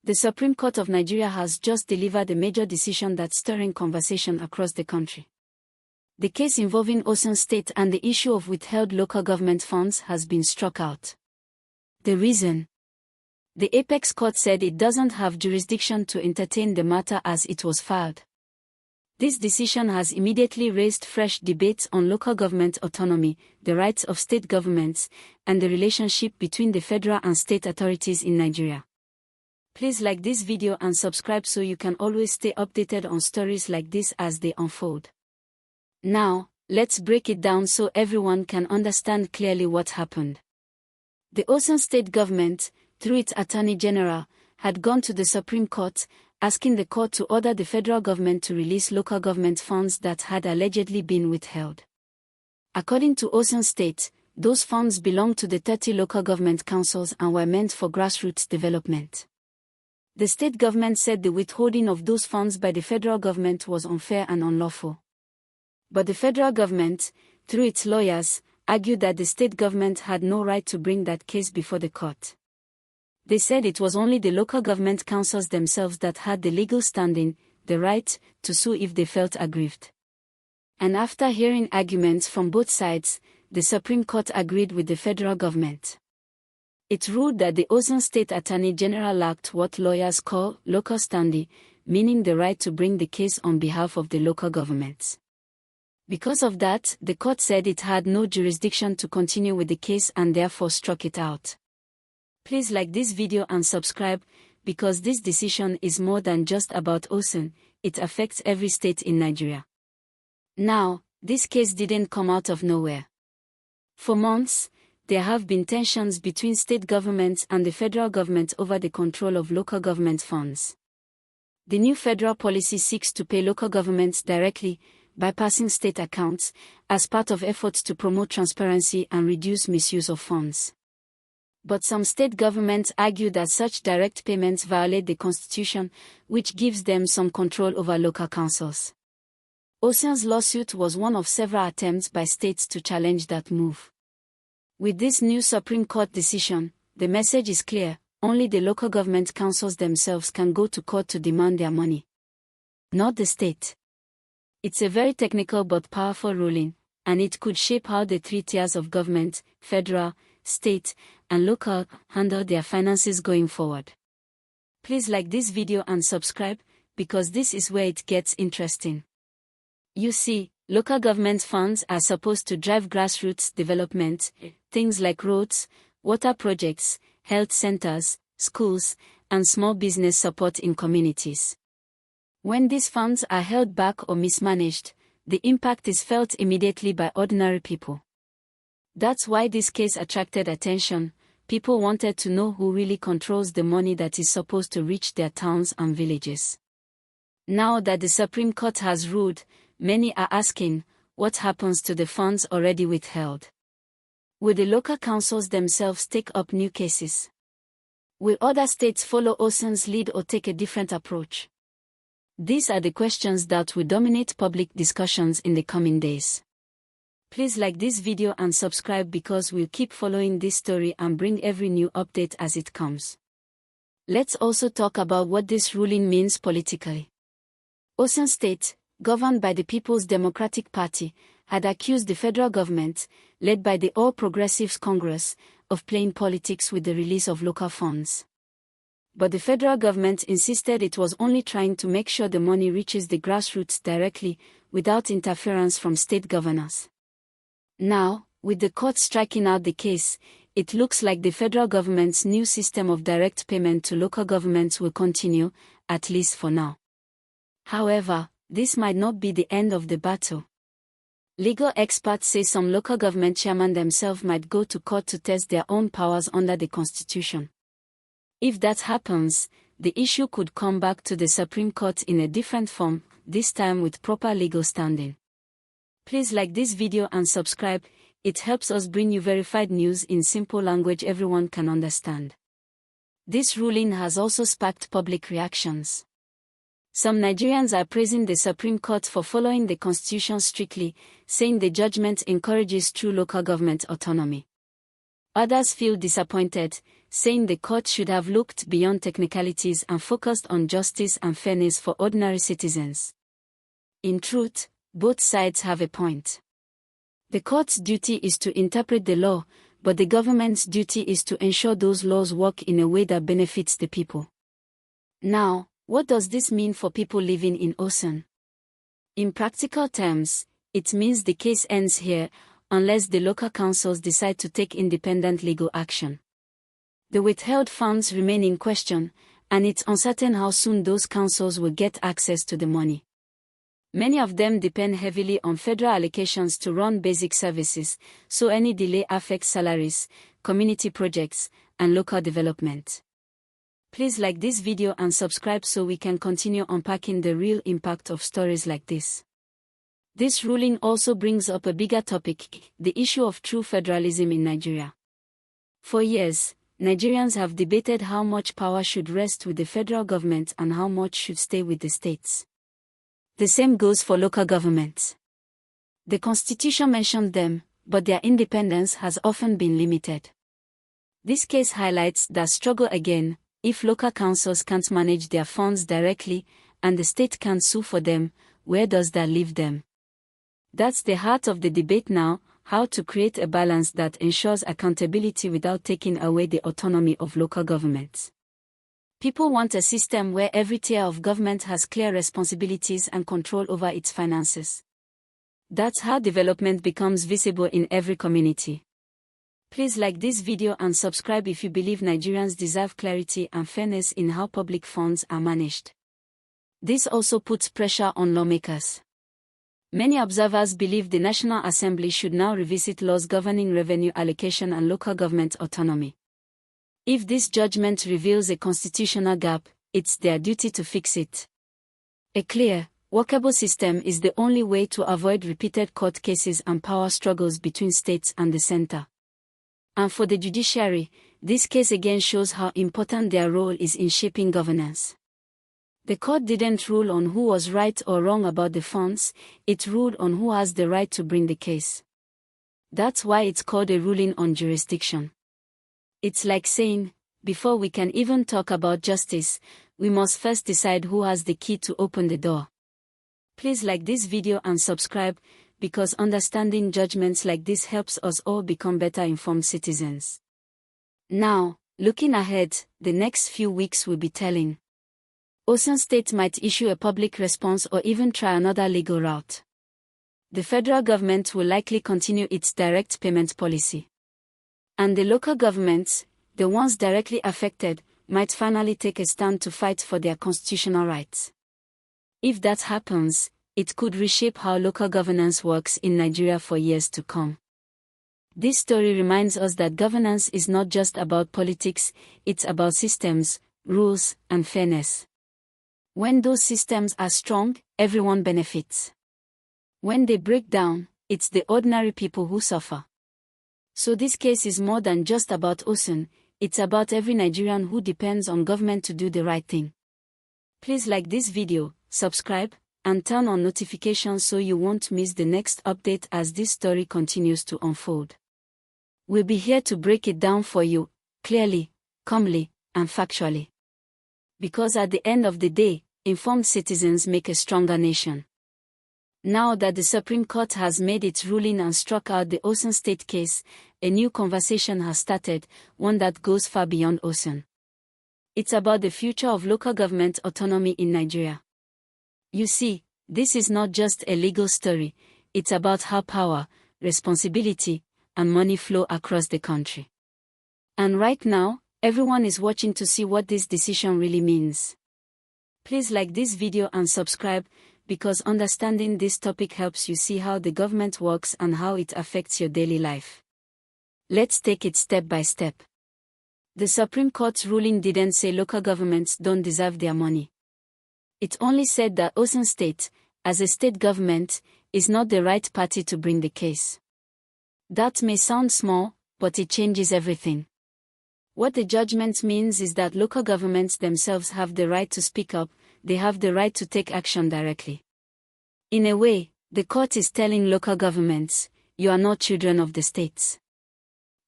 The Supreme Court of Nigeria has just delivered a major decision that's stirring conversation across the country. The case involving Osun State and the issue of withheld local government funds has been struck out. The reason? The Apex Court said it doesn't have jurisdiction to entertain the matter as it was filed. This decision has immediately raised fresh debates on local government autonomy, the rights of state governments, and the relationship between the federal and state authorities in Nigeria. Please like this video and subscribe so you can always stay updated on stories like this as they unfold. Now, let's break it down so everyone can understand clearly what happened. The Osun State government, through its Attorney General, had gone to the Supreme Court, asking the court to order the federal government to release local government funds that had allegedly been withheld. According to Osun State, those funds belonged to the 30 local government councils and were meant for grassroots development. The state government said the withholding of those funds by the federal government was unfair and unlawful. But the federal government, through its lawyers, argued that the state government had no right to bring that case before the court. They said it was only the local government councils themselves that had the legal standing, the right, to sue if they felt aggrieved. And after hearing arguments from both sides, the Supreme Court agreed with the federal government. It ruled that the Osun State Attorney General lacked what lawyers call local standing, meaning the right to bring the case on behalf of the local governments. Because of that, the court said it had no jurisdiction to continue with the case and therefore struck it out. Please like this video and subscribe, because this decision is more than just about Osun, it affects every state in Nigeria. Now, this case didn't come out of nowhere. For months, there have been tensions between state governments and the federal government over the control of local government funds. The new federal policy seeks to pay local governments directly, bypassing state accounts, as part of efforts to promote transparency and reduce misuse of funds. But some state governments argue that such direct payments violate the constitution, which gives them some control over local councils. Osun's lawsuit was one of several attempts by states to challenge that move. With this new Supreme Court decision, the message is clear: only the local government councils themselves can go to court to demand their money, not the state. It's a very technical but powerful ruling, and it could shape how the three tiers of government, federal, state, and local, handle their finances going forward. Please like this video and subscribe, because this is where it gets interesting. You see, local government funds are supposed to drive grassroots development, things like roads, water projects, health centers, schools, and small business support in communities. When these funds are held back or mismanaged, the impact is felt immediately by ordinary people. That's why this case attracted attention. People wanted to know who really controls the money that is supposed to reach their towns and villages. Now that the Supreme Court has ruled, many are asking, what happens to the funds already withheld? Will the local councils themselves take up new cases? Will other states follow Osun's lead or take a different approach? These are the questions that will dominate public discussions in the coming days. Please like this video and subscribe, because we'll keep following this story and bring every new update as it comes. Let's also talk about what this ruling means politically. Osun State, governed by the People's Democratic Party, had accused the federal government, led by the All Progressives Congress, of playing politics with the release of local funds. But the federal government insisted it was only trying to make sure the money reaches the grassroots directly, without interference from state governors. Now, with the court striking out the case, it looks like the federal government's new system of direct payment to local governments will continue, at least for now. However, this might not be the end of the battle. Legal experts say some local government chairmen themselves might go to court to test their own powers under the Constitution. If that happens, the issue could come back to the Supreme Court in a different form, this time with proper legal standing. Please like this video and subscribe, it helps us bring you verified news in simple language everyone can understand. This ruling has also sparked public reactions. Some Nigerians are praising the Supreme Court for following the Constitution strictly, saying the judgment encourages true local government autonomy. Others feel disappointed, saying the court should have looked beyond technicalities and focused on justice and fairness for ordinary citizens. In truth, both sides have a point. The court's duty is to interpret the law, but the government's duty is to ensure those laws work in a way that benefits the people. Now, what does this mean for people living in Osun? In practical terms, it means the case ends here, unless the local councils decide to take independent legal action. The withheld funds remain in question, and it's uncertain how soon those councils will get access to the money. Many of them depend heavily on federal allocations to run basic services, so any delay affects salaries, community projects, and local development. Please like this video and subscribe so we can continue unpacking the real impact of stories like this. This ruling also brings up a bigger topic, the issue of true federalism in Nigeria. For years, Nigerians have debated how much power should rest with the federal government and how much should stay with the states. The same goes for local governments. The Constitution mentioned them, but their independence has often been limited. This case highlights that struggle again. If local councils can't manage their funds directly, and the state can't sue for them, where does that leave them? That's the heart of the debate now, how to create a balance that ensures accountability without taking away the autonomy of local governments. People want a system where every tier of government has clear responsibilities and control over its finances. That's how development becomes visible in every community. Please like this video and subscribe if you believe Nigerians deserve clarity and fairness in how public funds are managed. This also puts pressure on lawmakers. Many observers believe the National Assembly should now revisit laws governing revenue allocation and local government autonomy. If this judgment reveals a constitutional gap, it's their duty to fix it. A clear, workable system is the only way to avoid repeated court cases and power struggles between states and the center. And for the judiciary, this case again shows how important their role is in shaping governance. The court didn't rule on who was right or wrong about the funds, it ruled on who has the right to bring the case. That's why it's called a ruling on jurisdiction. It's like saying, before we can even talk about justice, we must first decide who has the key to open the door. Please like this video and subscribe, because understanding judgments like this helps us all become better informed citizens. Now, looking ahead, the next few weeks will be telling. Osun State might issue a public response or even try another legal route. The federal government will likely continue its direct payment policy. And the local governments, the ones directly affected, might finally take a stand to fight for their constitutional rights. If that happens, it could reshape how local governance works in Nigeria for years to come. This story reminds us that governance is not just about politics, it's about systems, rules, and fairness. When those systems are strong, everyone benefits. When they break down, it's the ordinary people who suffer. So this case is more than just about Osun, it's about every Nigerian who depends on government to do the right thing. Please like this video, subscribe, and turn on notifications so you won't miss the next update as this story continues to unfold. We'll be here to break it down for you, clearly, calmly, and factually. Because at the end of the day, informed citizens make a stronger nation. Now that the Supreme Court has made its ruling and struck out the Osun State case, a new conversation has started, one that goes far beyond Osun. It's about the future of local government autonomy in Nigeria. You see, this is not just a legal story, it's about how power, responsibility, and money flow across the country. And right now, everyone is watching to see what this decision really means. Please like this video and subscribe, because understanding this topic helps you see how the government works and how it affects your daily life. Let's take it step by step. The Supreme Court's ruling didn't say local governments don't deserve their money. It only said that Osun State, as a state government, is not the right party to bring the case. That may sound small, but it changes everything. What the judgment means is that local governments themselves have the right to speak up, they have the right to take action directly. In a way, the court is telling local governments, you are not children of the states.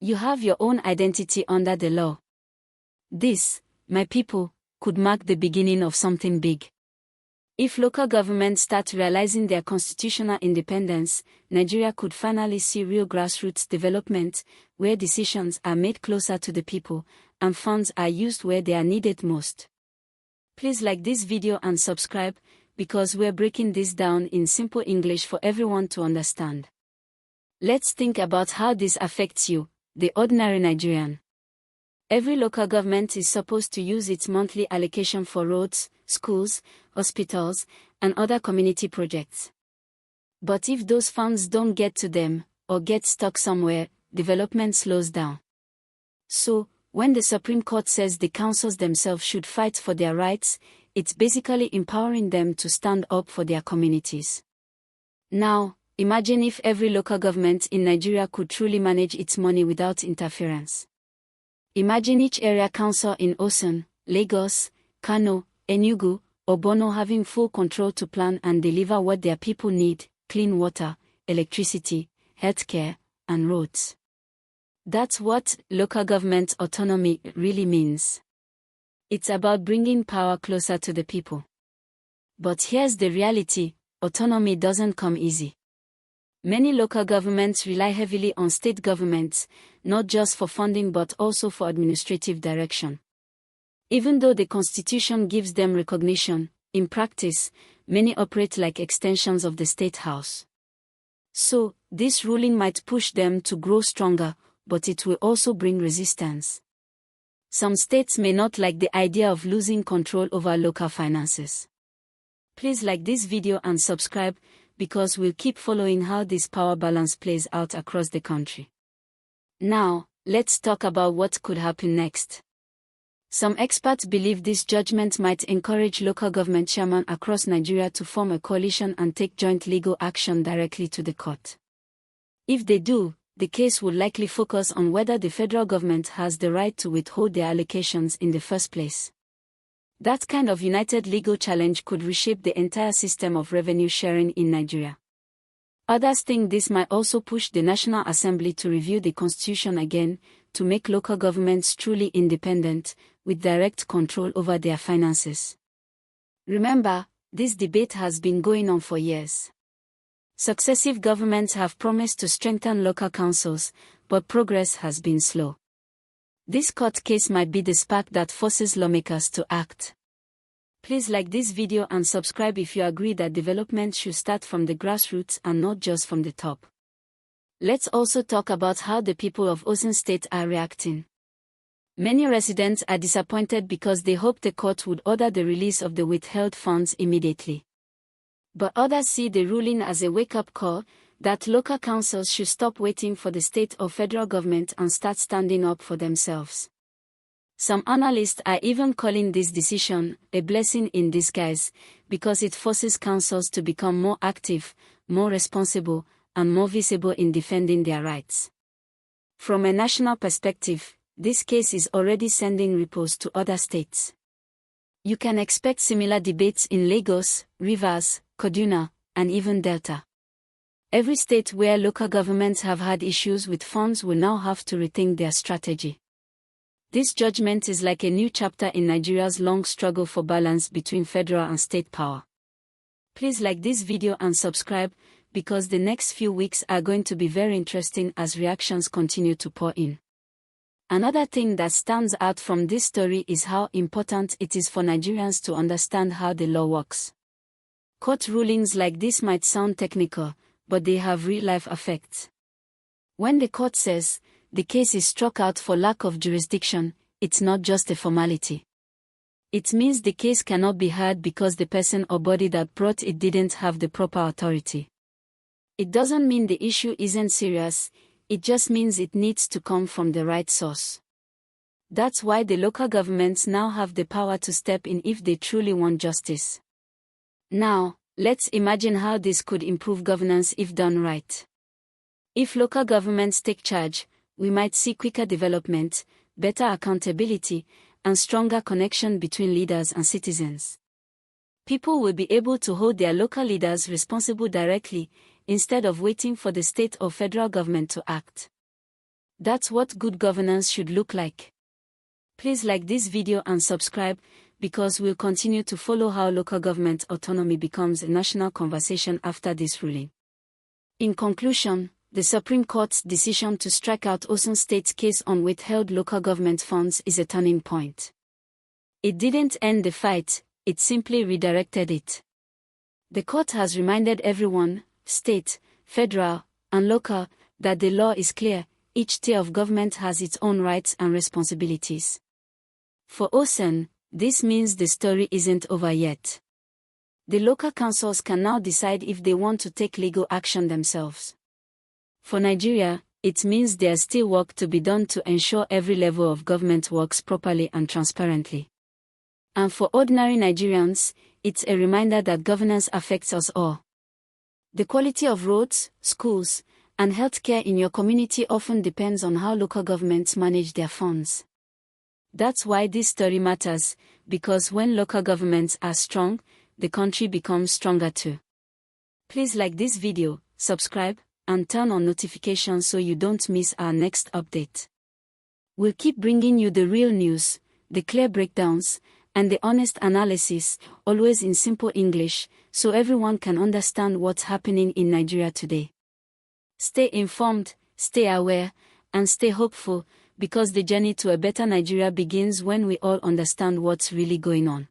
You have your own identity under the law. This, my people, could mark the beginning of something big. If local governments start realizing their constitutional independence, Nigeria could finally see real grassroots development, where decisions are made closer to the people, and funds are used where they are needed most. Please like this video and subscribe, because we're breaking this down in simple English for everyone to understand. Let's think about how this affects you, the ordinary Nigerian. Every local government is supposed to use its monthly allocation for roads, schools, hospitals, and other community projects. But if those funds don't get to them, or get stuck somewhere, development slows down. So, when the Supreme Court says the councils themselves should fight for their rights, it's basically empowering them to stand up for their communities. Now, imagine if every local government in Nigeria could truly manage its money without interference. Imagine each area council in Osun, Lagos, Kano, Enugu, or Borno having full control to plan and deliver what their people need: clean water, electricity, healthcare, and roads. That's what local government autonomy really means. It's about bringing power closer to the people. But here's the reality: autonomy doesn't come easy. Many local governments rely heavily on state governments, not just for funding but also for administrative direction. Even though the Constitution gives them recognition, in practice, many operate like extensions of the State House. So, this ruling might push them to grow stronger, but it will also bring resistance. Some states may not like the idea of losing control over local finances. Please like this video and subscribe, because we'll keep following how this power balance plays out across the country. Now, let's talk about what could happen next. Some experts believe this judgment might encourage local government chairmen across Nigeria to form a coalition and take joint legal action directly to the court. If they do, the case would likely focus on whether the federal government has the right to withhold their allocations in the first place. That kind of united legal challenge could reshape the entire system of revenue sharing in Nigeria. Others think this might also push the National Assembly to review the Constitution again, to make local governments truly independent, with direct control over their finances. Remember, this debate has been going on for years. Successive governments have promised to strengthen local councils, but progress has been slow. This court case might be the spark that forces lawmakers to act. Please like this video and subscribe if you agree that development should start from the grassroots and not just from the top. Let's also talk about how the people of Osun State are reacting. Many residents are disappointed because they hope the court would order the release of the withheld funds immediately. But others see the ruling as a wake-up call, that local councils should stop waiting for the state or federal government and start standing up for themselves. Some analysts are even calling this decision a blessing in disguise, because it forces councils to become more active, more responsible, and more visible in defending their rights. From a national perspective, this case is already sending ripples to other states. You can expect similar debates in Lagos, Rivers, Kaduna, and even Delta. Every state where local governments have had issues with funds will now have to rethink their strategy. This judgment is like a new chapter in Nigeria's long struggle for balance between federal and state power. Please like this video and subscribe, because the next few weeks are going to be very interesting as reactions continue to pour in. Another thing that stands out from this story is how important it is for Nigerians to understand how the law works. Court rulings like this might sound technical, but they have real-life effects. When the court says, the case is struck out for lack of jurisdiction, it's not just a formality. It means the case cannot be heard because the person or body that brought it didn't have the proper authority. It doesn't mean the issue isn't serious, it just means it needs to come from the right source. That's why the local governments now have the power to step in if they truly want justice. Now, let's imagine how this could improve governance if done right. If local governments take charge, we might see quicker development, better accountability, and stronger connection between leaders and citizens. People will be able to hold their local leaders responsible directly, instead of waiting for the state or federal government to act. That's what good governance should look like. Please like this video and subscribe, because we'll continue to follow how local government autonomy becomes a national conversation after this ruling. In conclusion, the Supreme Court's decision to strike out Osun State's case on withheld local government funds is a turning point. It didn't end the fight, it simply redirected it. The court has reminded everyone, state, federal, and local, that the law is clear. Each tier of government has its own rights and responsibilities. For Osun, this means the story isn't over yet. The local councils can now decide if they want to take legal action themselves. For Nigeria, it means there's still work to be done to ensure every level of government works properly and transparently. And for ordinary Nigerians, it's a reminder that governance affects us all. The quality of roads, schools, and healthcare in your community often depends on how local governments manage their funds. That's why this story matters, because when local governments are strong, the country becomes stronger too. Please like this video, subscribe, and turn on notifications so you don't miss our next update. We'll keep bringing you the real news, the clear breakdowns, and the honest analysis, always in simple English, so everyone can understand what's happening in Nigeria today. Stay informed, stay aware, and stay hopeful, because the journey to a better Nigeria begins when we all understand what's really going on.